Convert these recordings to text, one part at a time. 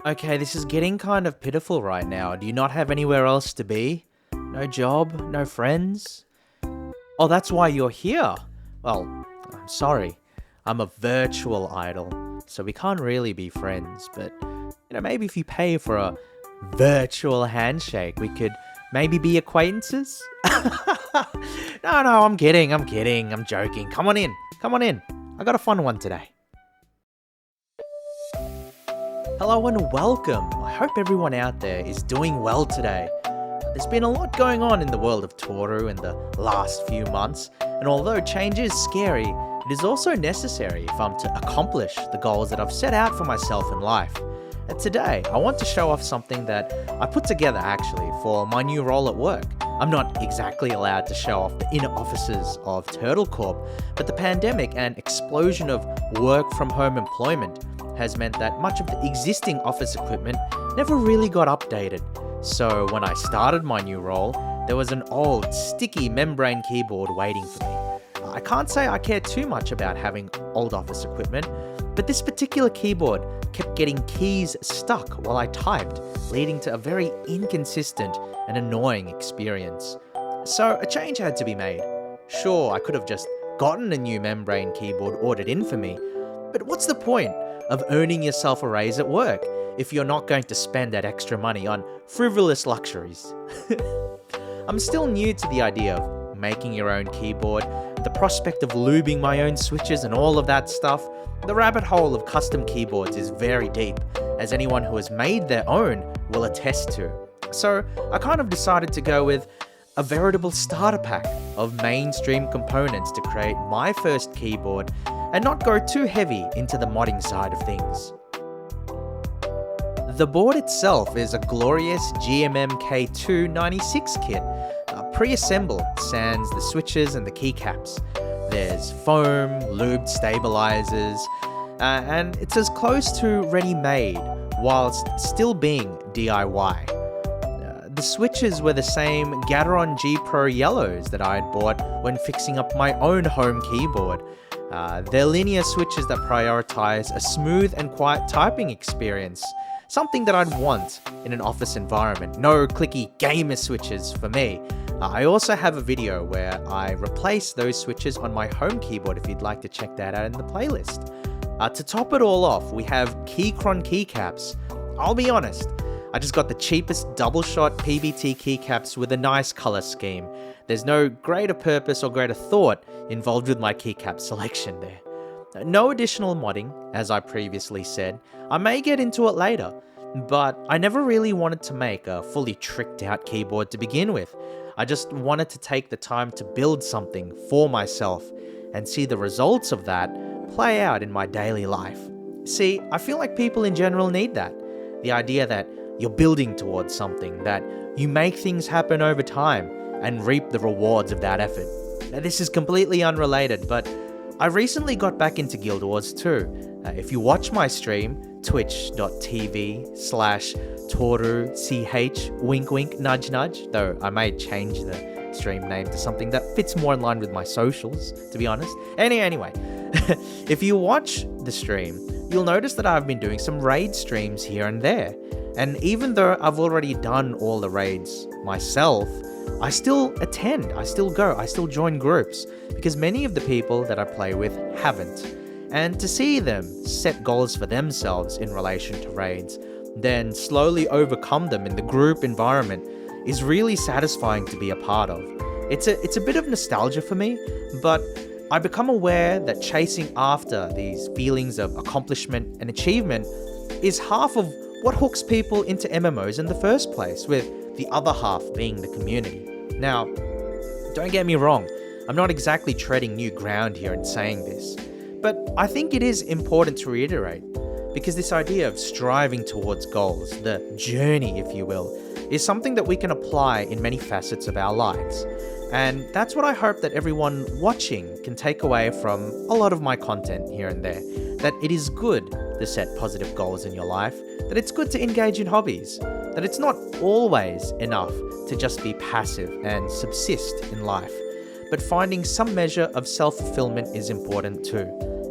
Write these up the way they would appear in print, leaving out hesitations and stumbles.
Okay, this is getting kind of pitiful right now. Do you not have anywhere else to be? No job? No friends? Oh, that's why you're here. Well, I'm sorry. I'm a virtual idol, so we can't really be friends, but maybe if you pay for a virtual handshake, we could maybe be acquaintances? No, I'm kidding, I'm joking. Come on in. I got a fun one today. Hello and welcome. I hope everyone out there is doing well today. There's been a lot going on in the world of Tooru in the last few months, and although change is scary, it is also necessary if I'm to accomplish the goals that I've set out for myself in life. And today, I want to show off something that I put together actually for my new role at work. I'm not exactly allowed to show off the inner offices of Turtle Corp, but the pandemic and explosion of work from home employment has meant that much of the existing office equipment never really got updated. So when I started my new role, there was an old, sticky membrane keyboard waiting for me. I can't say I care too much about having old office equipment, but this particular keyboard kept getting keys stuck while I typed, leading to a very inconsistent and annoying experience. So a change had to be made. Sure, I could have just gotten a new membrane keyboard ordered in for me, but what's the point of earning yourself a raise at work if you're not going to spend that extra money on frivolous luxuries? I'm still new to the idea of making your own keyboard, the prospect of lubing my own switches and all of that stuff. The rabbit hole of custom keyboards is very deep, as anyone who has made their own will attest to. So I kind of decided to go with a veritable starter pack of mainstream components to create my first keyboard and not go too heavy into the modding side of things. The board itself is a glorious GMMK2 96 kit, pre-assembled sans the switches and the keycaps. There's foam, lubed stabilizers, and it's as close to ready-made whilst still being DIY. The switches were the same Gateron G Pro yellows that I had bought when fixing up my own home keyboard. They're linear switches that prioritize a smooth and quiet typing experience, something that I'd want in an office environment. No clicky gamer switches for me. I also have a video where I replace those switches on my home keyboard if you'd like to check that out in the playlist. To top it all off, we have Keychron keycaps. I'll be honest, I just got the cheapest double-shot PBT keycaps with a nice color scheme. There's no greater purpose or greater thought involved with my keycap selection there. No additional modding, as I previously said. I may get into it later, but I never really wanted to make a fully tricked out keyboard to begin with. I just wanted to take the time to build something for myself and see the results of that play out in my daily life. See, I feel like people in general need that. The idea that you're building towards something, that you make things happen over time and reap the rewards of that effort. Now, this is completely unrelated, but I recently got back into Guild Wars 2. If you watch my stream, twitch.tv/TooruCH wink wink nudge nudge, though I may change the stream name to something that fits more in line with my socials, to be honest. Anyway, if you watch the stream, you'll notice that I've been doing some raid streams here and there. And even though I've already done all the raids myself, I still attend, I still go, I still join groups, because many of the people that I play with haven't. And to see them set goals for themselves in relation to raids, then slowly overcome them in the group environment is really satisfying to be a part of. It's a bit of nostalgia for me, but I become aware that chasing after these feelings of accomplishment and achievement is half of what hooks people into MMOs in the first place, with the other half being the community. Now, don't get me wrong, I'm not exactly treading new ground here in saying this, but I think it is important to reiterate, because this idea of striving towards goals, the journey if you will, is something that we can apply in many facets of our lives. And that's what I hope that everyone watching can take away from a lot of my content here and there, that it is good to set positive goals in your life, that it's good to engage in hobbies, that it's not always enough to just be passive and subsist in life, but finding some measure of self-fulfillment is important too.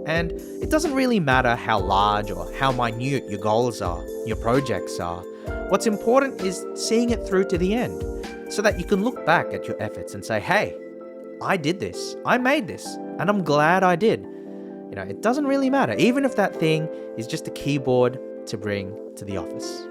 And it doesn't really matter how large or how minute your goals are, your projects are. What's important is seeing it through to the end, so that you can look back at your efforts and say, hey, I did this, I made this, and I'm glad I did. It doesn't really matter, even if that thing is just a keyboard to bring to the office.